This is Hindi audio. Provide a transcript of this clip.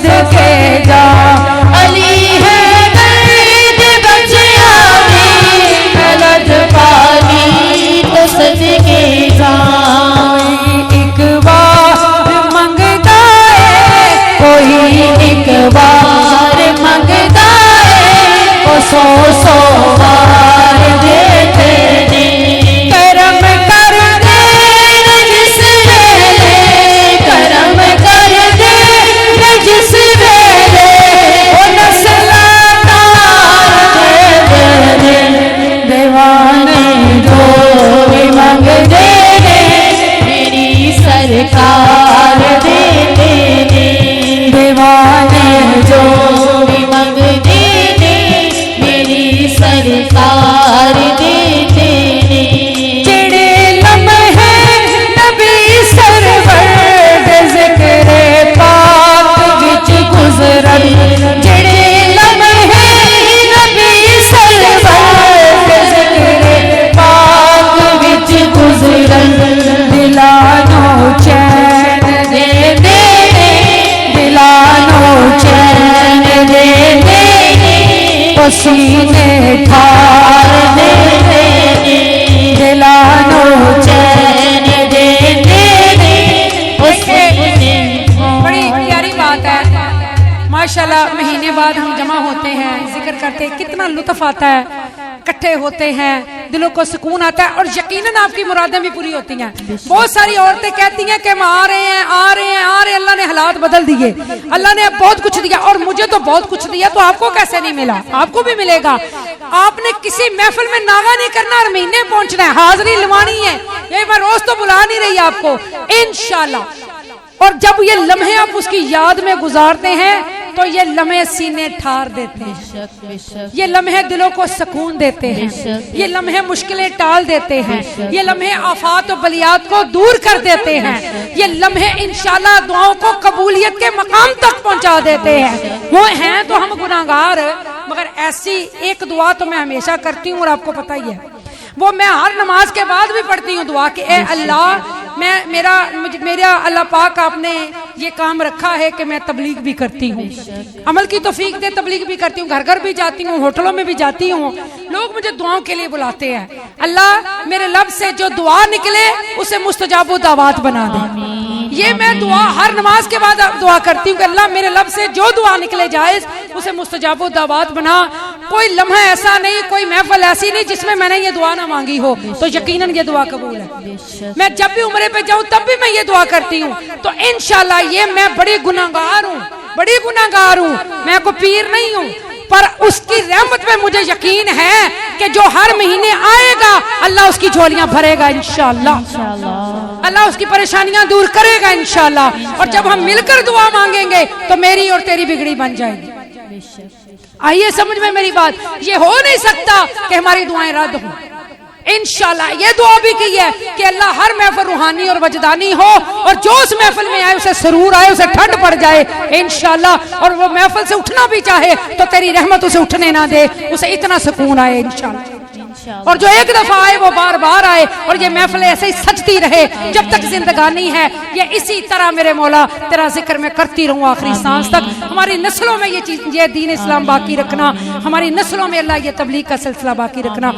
सदके जा। अली है दर्द बचिया गलत पाली तो सदके जा। एक बार मंगता है कोई एक बार मंगता है वो सौ सौ बार देते ने। करम कर दे जिस वेले करम कर दे जिस वेले वो नस्ला तार दे दीवाने जो भी मंगते मेरी सरकार देते ने। दीवाने जो भी मंगते मेरी सरकार देते ने। जेड़े लम्हे नबी सरवर दे ज़िक्रे पाक विच गुज़रन। जेड़े लम्हे नबी सरवर दे ज़िक्रे पाक विच गुज़रन। दिलानो चैन दे दे दिलानो चैन दे दे पसीने ठार दे दे दिलानो चैन दे दे पसीने। बड़ी प्यारी बात है माशाल्लाह। महीने बाद हम जमा होते हैं, जिक्र करते हैं, कितना लुत्फ आता है, इकट्ठे होते हैं, दिलों को सुकून आता है और यकीनन आपकी मुरादें भी पूरी होती हैं। बहुत सारी औरतें कहती हैं कि हम आ रहे हैं आ रहे हैं आ रहे हैं, अल्लाह ने हालात बदल दिए, अल्लाह ने बहुत कुछ दिया और मुझे तो बहुत कुछ दिया, तो आपको कैसे नहीं मिला? आपको भी मिलेगा। आपने किसी महफिल में नागा नहीं करना और महीने पहुंचना है, हाजिरी लवानी है। ये मैं रोज तो बुला नहीं रही आपको, इंशाल्लाह। और जब ये लम्हे आप उसकी याद में गुजारते हैं तो ये लम्हे सीने ठार देते हैं, ये लम्हे दिलों को सुकून देते हैं, ये लम्हे मुश्किलें टाल देते हैं, ये लम्हे आफात और बलियात को दूर कर देते हैं, ये लम्हे इंशाल्लाह दुआओं को कबूलियत के मकाम तक पहुंचा देते हैं। वो हैं तो हम गुनाहगार, मगर ऐसी एक दुआ तो मैं हमेशा करती हूँ और आपको पता ही है, वो मैं हर नमाज के बाद भी पढ़ती हूँ दुआ कि ए अल्लाह मेरा अल्लाह पाक आपने ये काम रखा है कि मैं तबलीग भी करती हूँ, अमल की तौफीक दे, तबलीग भी करती हूँ, घर घर भी जाती हूँ, होटलों में भी जाती हूँ, लोग मुझे दुआओं के लिए बुलाते हैं। अल्लाह मेरे लब से जो दुआ निकले उसे मुस्तजाबो दावत बना दे। ये मैं दुआ हर नमाज के बाद दुआ करती हूँ कि अल्लाह मेरे लब से जो दुआ निकले जायज उसे मुस्तजाबो दावत बना। कोई लम्हा ऐसा नहीं, कोई महफिल ऐसी नहीं जिसमें मैंने ये दुआ ना मांगी हो, तो यकीनन ये दुआ कबूल है। मैं जब भी उम्रे पे जाऊं तब भी मैं ये दुआ करती हूँ, तो इंशाल्लाह ये मैं बड़ी गुनाहगार हूँ, बड़ी गुनाहगार हूँ, मैं कोई पीर नहीं हूँ, पर उसकी रहमत में मुझे यकीन है कि जो हर महीने आएगा अल्लाह उसकी झोलियां भरेगा इंशाल्लाह, अल्लाह उसकी परेशानियां दूर करेगा इंशाल्लाह। और जब हम मिलकर दुआ मांगेंगे तो मेरी और तेरी बिगड़ी बन जाएगी। आइए समझ में मेरी बात, ये हो नहीं सकता कि हमारी दुआएं रद्द हों। इंशाल्लाह ये दुआ भी की है कि अल्लाह हर महफिल रूहानी और वजदानी हो और जो उस महफिल में आए उसे सरूर आए, उसे ठंड पड़ जाए इंशाल्लाह, और वो महफिल से उठना भी चाहे तो तेरी रहमत उसे उठने ना दे, उसे इतना सुकून आए इंशाल्लाह। और जो एक दफा आए वो बार बार आए और ये महफिल ऐसे ही सजती रहे जब तक जिंदगानी है। ये इसी तरह मेरे मौला तेरा जिक्र मैं करती रहूं आखिरी सांस तक। हमारी नस्लों में ये चीज, ये दीन इस्लाम बाकी रखना, हमारी नस्लों में अल्लाह ये तबलीग का सिलसिला बाकी रखना।